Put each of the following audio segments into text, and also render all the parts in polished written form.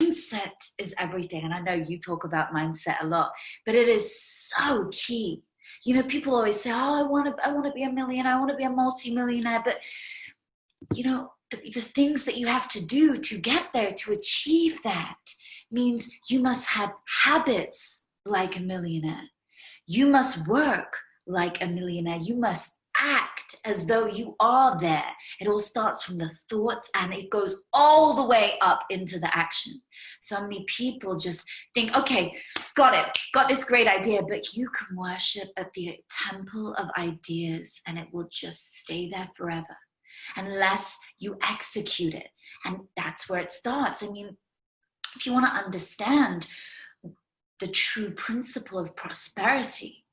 mindset is everything. And I know you talk about mindset a lot, but it is so key. You know, people always say, oh, I want to be a millionaire. I want to be a multi-millionaire. But, you know, the things that you have to do to get there, to achieve that, means you must have habits like a millionaire. You must work like a millionaire. You must act as though you are there. It all starts from the thoughts and it goes all the way up into the action. So many people just think, okay, got it, got this great idea, but you can worship at the temple of ideas and it will just stay there forever unless you execute it. And that's where it starts. I mean, if you want to understand the true principle of prosperity,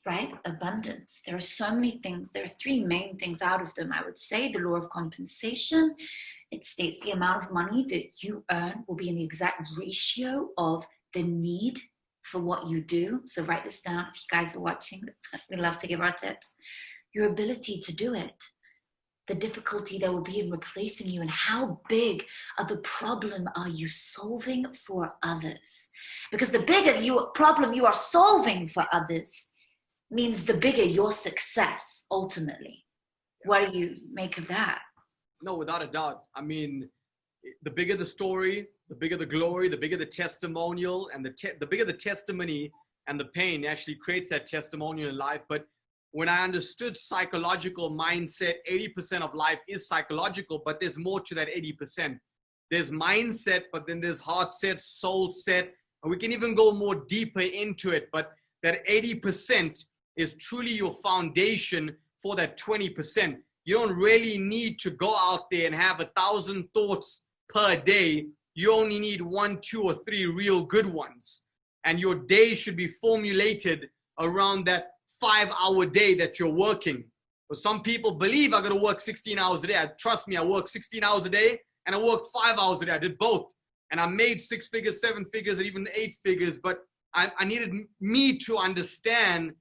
right? Abundance. There are so many things. There are three main things out of them. I would say the law of compensation. It states the amount of money that you earn will be in the exact ratio of the need for what you do. So write this down if you guys are watching. We love to give our tips. Your ability to do it. The difficulty there will be in replacing you, and how big of a problem are you solving for others? Because the bigger problem you are solving for others means the bigger your success ultimately. What do you make of that? No, without a doubt. I mean, the bigger the story, the bigger the glory, the bigger the testimonial, and the bigger the testimony and the pain actually creates that testimonial in life. But when I understood psychological mindset, 80% of life is psychological, but there's more to that 80%. There's mindset, but then there's heart set, soul set, and we can even go more deeper into it. But that 80% is truly your foundation for that 20%. You don't really need to go out there and have 1,000 thoughts per day. You only need 1, 2, or 3 real good ones. And your day should be formulated around that 5-hour day that you're working. But some people believe I got to work 16 hours a day. Trust me, I work 16 hours a day and I work 5 hours a day. I did both. And I made 6 figures, 7 figures, and even 8 figures. But I needed me to understand,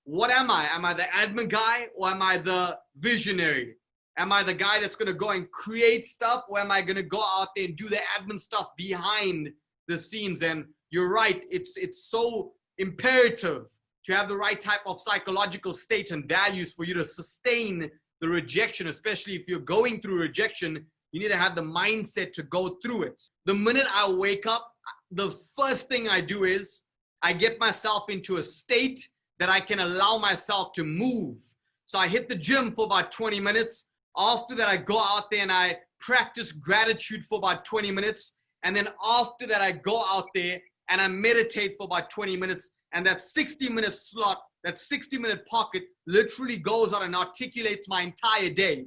what am I? Am I the admin guy, or am I the visionary? Am I the guy that's going to go and create stuff, or am I going to go out there and do the admin stuff behind the scenes? And you're right. It's so imperative to have the right type of psychological state and values for you to sustain the rejection, especially if you're going through rejection. You need to have the mindset to go through it. The minute I wake up, the first thing I do is I get myself into a state that I can allow myself to move. So I hit the gym for about 20 minutes. After that, I go out there and I practice gratitude for about 20 minutes. And then after that, I go out there and I meditate for about 20 minutes. And that 60-minute slot, that 60-minute pocket literally goes on and articulates my entire day.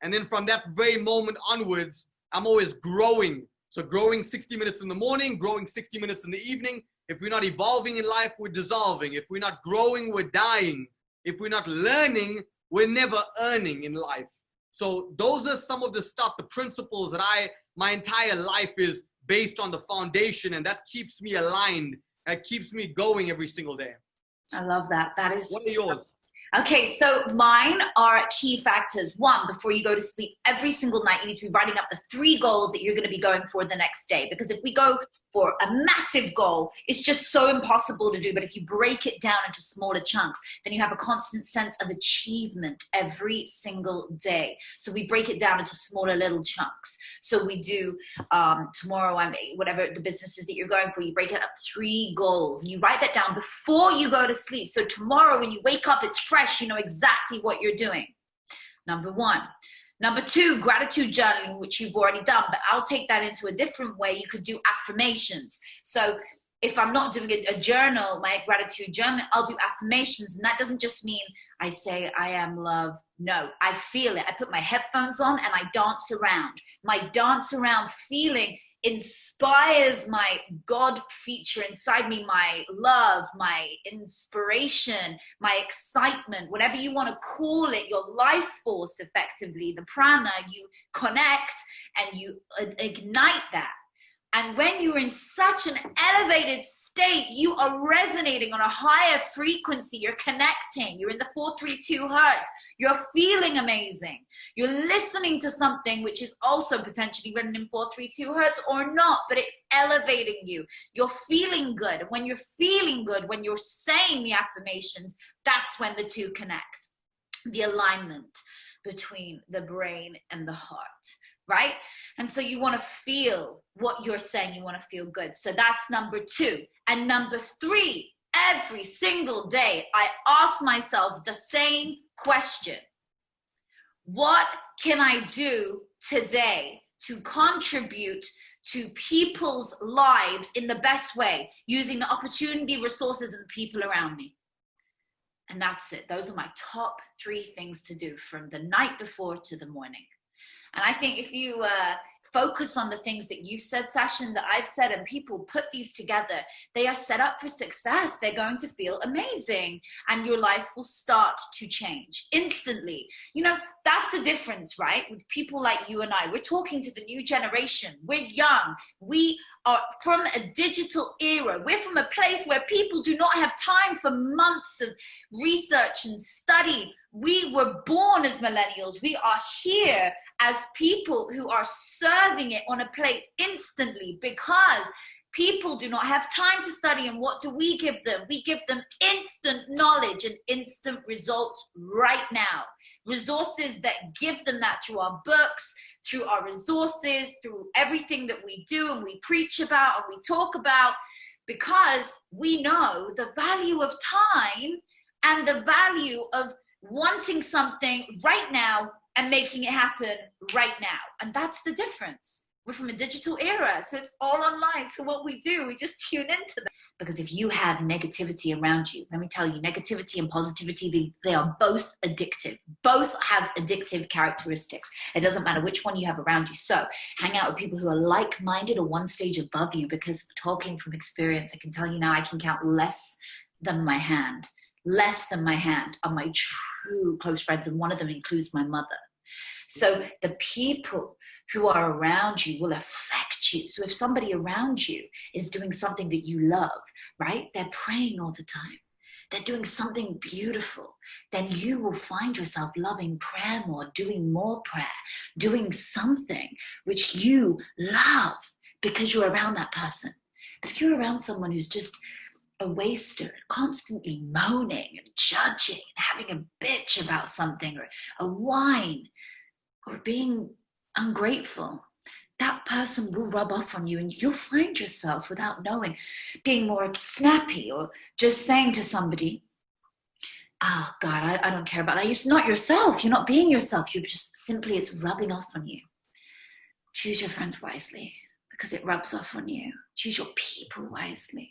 And then from that very moment onwards, I'm always growing. So growing 60 minutes in the morning, growing 60 minutes in the evening. If we're not evolving in life, we're dissolving. If we're not growing, we're dying. If we're not learning, we're never earning in life. So those are some of the stuff, the principles that my entire life is based on, the foundation, and that keeps me aligned. That keeps me going every single day. I love that. That is. What are yours? Okay, so mine are key factors. 1, before you go to sleep, every single night, you need to be writing up the 3 goals that you're going to be going for the next day. Because if we go for a massive goal, it's just so impossible to do. But if you break it down into smaller chunks, then you have a constant sense of achievement every single day. So we break it down into smaller little chunks. So we do tomorrow, whatever the business is that you're going for, you break it up 3 goals. And you write that down before you go to sleep. So tomorrow when you wake up, it's fresh. You know exactly what you're doing. Number 1. Number 2, gratitude journaling, which you've already done, but I'll take that into a different way. You could do affirmations. So if I'm not doing a journal, my gratitude journal, I'll do affirmations. And that doesn't just mean I say, I am love. No, I feel it. I put my headphones on and I dance around. My dance around feeling inspires my God feature inside me, my love, my inspiration, my excitement, whatever you want to call it, your life force, effectively, the prana, you connect and you ignite that. And when you're in such an elevated state, you are resonating on a higher frequency. You're connecting. You're in the 432 hertz. You're feeling amazing. You're listening to something which is also potentially written in 432 hertz or not, but it's elevating you. You're feeling good. And when you're feeling good, when you're saying the affirmations, that's when the two connect. The alignment between the brain and the heart. Right? And so you want to feel what you're saying. You want to feel good. So that's number 2. And number 3, every single day, I ask myself the same question. What can I do today to contribute to people's lives in the best way, using the opportunity, resources, and people around me? And that's it. Those are my top 3 things to do from the night before to the morning. And I think if you focus on the things that you said, Sasha, that I've said, and people put these together, they are set up for success. They're going to feel amazing, and your life will start to change instantly. You know, that's the difference, right? With people like you and I, we're talking to the new generation. We're young. We are from a digital era. We're from a place where people do not have time for months of research and study. We were born as millennials. We are here as people who are serving it on a plate instantly, because people do not have time to study. And what do we give them? We give them instant knowledge and instant results right now. Resources that give them that through our books, through our resources, through everything that we do and we preach about and we talk about, because we know the value of time and the value of wanting something right now and making it happen right now. And that's the difference. We're from a digital era, so it's all online. So what we do, we just tune into that. Because if you have negativity around you, let me tell you, negativity and positivity, they are both addictive. Both have addictive characteristics. It doesn't matter which one you have around you. So hang out with people who are like-minded or one stage above you, because talking from experience, I can tell you now, I can count less than my hand are my true close friends, and one of them includes my mother. So the people who are around you will affect you. So if somebody around you is doing something that you love, right? They're praying all the time. They're doing something beautiful. Then you will find yourself loving prayer more, doing more prayer, doing something which you love because you're around that person. But if you're around someone who's just a waster, constantly moaning and judging and having a bitch about something, or a whine, or being ungrateful, that person will rub off on you, and you'll find yourself, without knowing, being more snappy, or just saying to somebody, oh God, I don't care about that. You're not yourself. You're not being yourself. You're just simply, it's rubbing off on you. Choose your friends wisely, because it rubs off on you. Choose your people wisely.